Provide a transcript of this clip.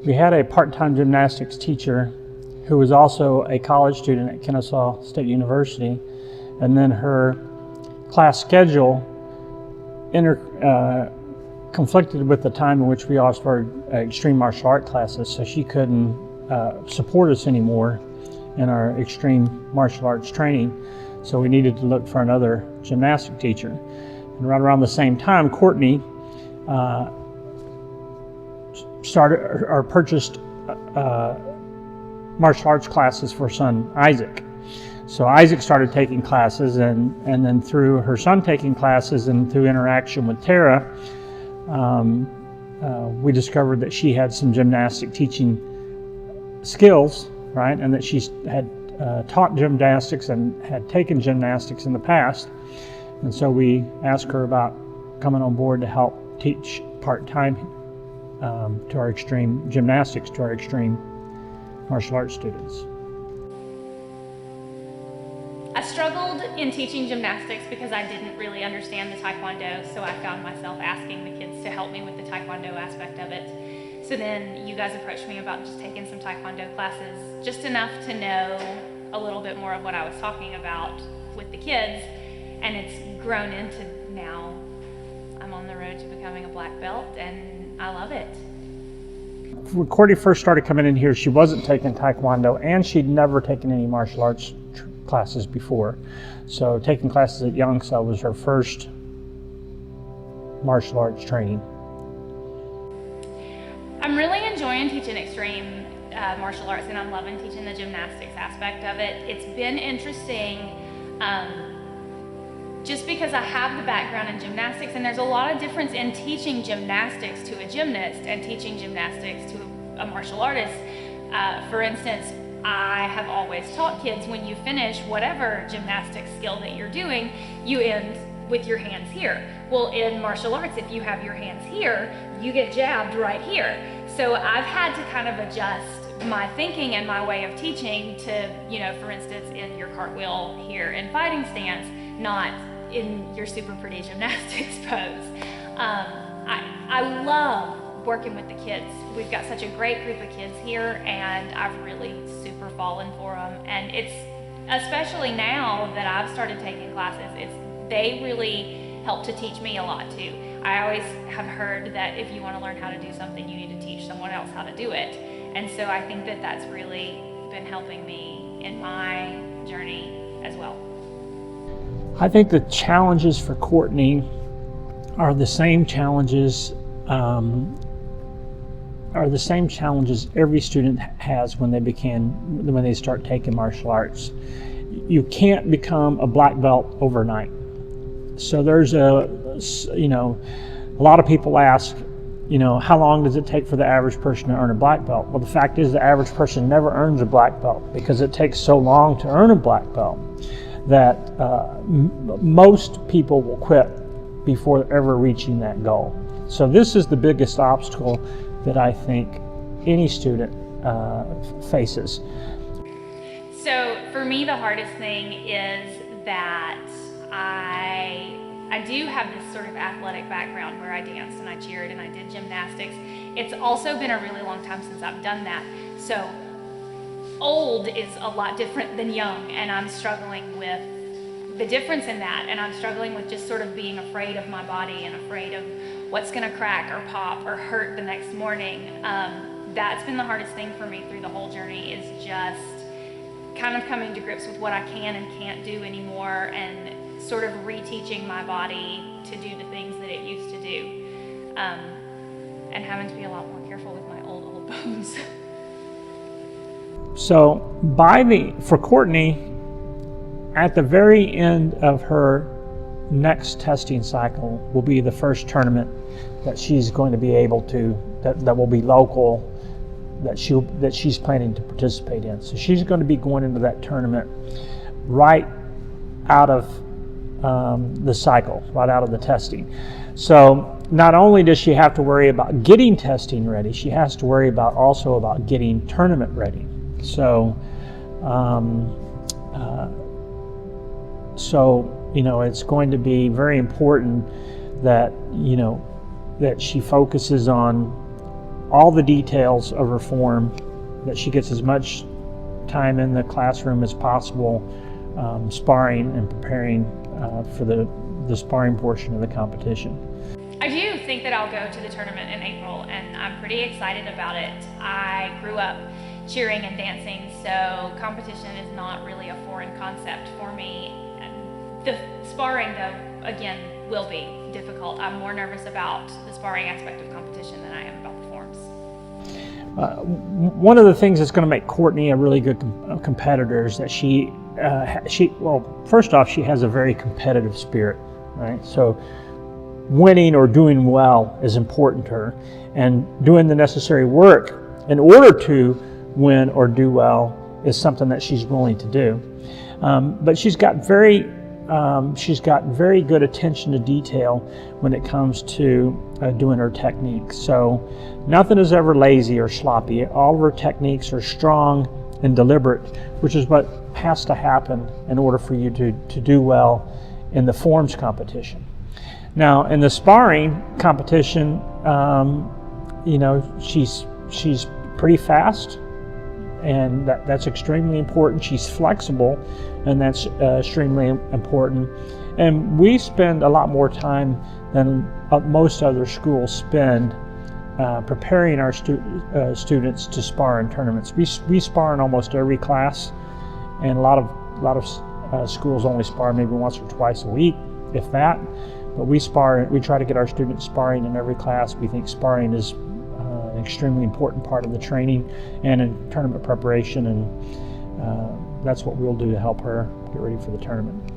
We had a part-time gymnastics teacher who was also a college student at Kennesaw State University, and then her class schedule conflicted with the time in which we all started extreme martial art classes, so she couldn't support us anymore in our extreme martial arts training, so we needed to look for another gymnastic teacher. And right around the same time, Courtney started or purchased martial arts classes for her son Isaac. So Isaac started taking classes, and then through her son taking classes and through interaction with Tara, we discovered that she had some gymnastic teaching skills, right? And that she had taught gymnastics and had taken gymnastics in the past. And so we asked her about coming on board to help teach part-time to our extreme gymnastics, to our extreme martial arts students. I struggled in teaching gymnastics because I didn't really understand the Taekwondo, so I found myself asking the kids to help me with the Taekwondo aspect of it. So then you guys approached me about just taking some Taekwondo classes, just enough to know a little bit more of what I was talking about with the kids, and it's grown into now I'm on the road to becoming a black belt, and I love it. When Courtney first started coming in here, she wasn't taking Taekwondo, and she'd never taken any martial arts classes before. So taking classes at Youngsell was her first martial arts training. I'm really enjoying teaching extreme martial arts, and I'm loving teaching the gymnastics aspect of it. It's been interesting just because I have the background in gymnastics, and there's a lot of difference in teaching gymnastics to a gymnast and teaching gymnastics to a martial artist. For instance, I have always taught kids when you finish whatever gymnastics skill that you're doing, you end with your hands here. Well, in martial arts, if you have your hands here, you get jabbed right here. So I've had to kind of adjust my thinking and my way of teaching to, you know, for instance, in your cartwheel here in fighting stance, not in your super pretty gymnastics pose. I love working with the kids. We've got such a great group of kids here, and I've really super fallen for them. And it's, especially now that I've started taking classes, they really help to teach me a lot too. I always have heard that if you want to learn how to do something, you need to teach someone else how to do it. And so I think that that's really been helping me in my journey as well. I think the challenges for Courtney are the same challenges every student has when they start taking martial arts. You can't become a black belt overnight. So there's a lot of people ask, how long does it take for the average person to earn a black belt? Well, the fact is the average person never earns a black belt because it takes so long to earn a black belt that most people will quit before ever reaching that goal. So this is the biggest obstacle that I think any student faces. So for me, the hardest thing is that I do have this sort of athletic background where I danced and I cheered and I did gymnastics. It's also been a really long time since I've done that. So old is a lot different than young, and I'm struggling with the difference in that, and I'm struggling with just sort of being afraid of my body and afraid of what's gonna crack or pop or hurt the next morning. That's been the hardest thing for me through the whole journey, is just kind of coming to grips with what I can and can't do anymore, and sort of reteaching my body to do the things that it used to do, and having to be a lot more careful with my old bones. So for Courtney, at the very end of her next testing cycle will be the first tournament that she's going to be able to, that will be local, that she's planning to participate in. So she's going to be going into that tournament right out of the cycle, right out of the testing. So not only does she have to worry about getting testing ready, she has to worry also about getting tournament ready. So it's going to be very important that that she focuses on all the details of her form, that she gets as much time in the classroom as possible, sparring and preparing for the sparring portion of the competition. I do think that I'll go to the tournament in April, and I'm pretty excited about it. I grew up cheering and dancing, so competition is not really a foreign concept for me. The sparring, though, again, will be difficult. I'm more nervous about the sparring aspect of competition than I am about the forms. One of the things that's going to make Courtney a really good competitor is that well, first off, she has a very competitive spirit, right? So winning or doing well is important to her, and doing the necessary work in order to win or do well is something that she's willing to do. But she's got very good attention to detail when it comes to doing her techniques. So nothing is ever lazy or sloppy. All of her techniques are strong and deliberate, which is what has to happen in order for you to do well in the forms competition. Now, in the sparring competition, she's pretty fast, and that's extremely important. She's flexible, and that's extremely important. And we spend a lot more time than most other schools spend preparing our students to spar in tournaments. We spar in almost every class, and a lot of schools only spar maybe once or twice a week, if that. But we try to get our students sparring in every class. We think sparring is an extremely important part of the training and in tournament preparation, and that's what we'll do to help her get ready for the tournament.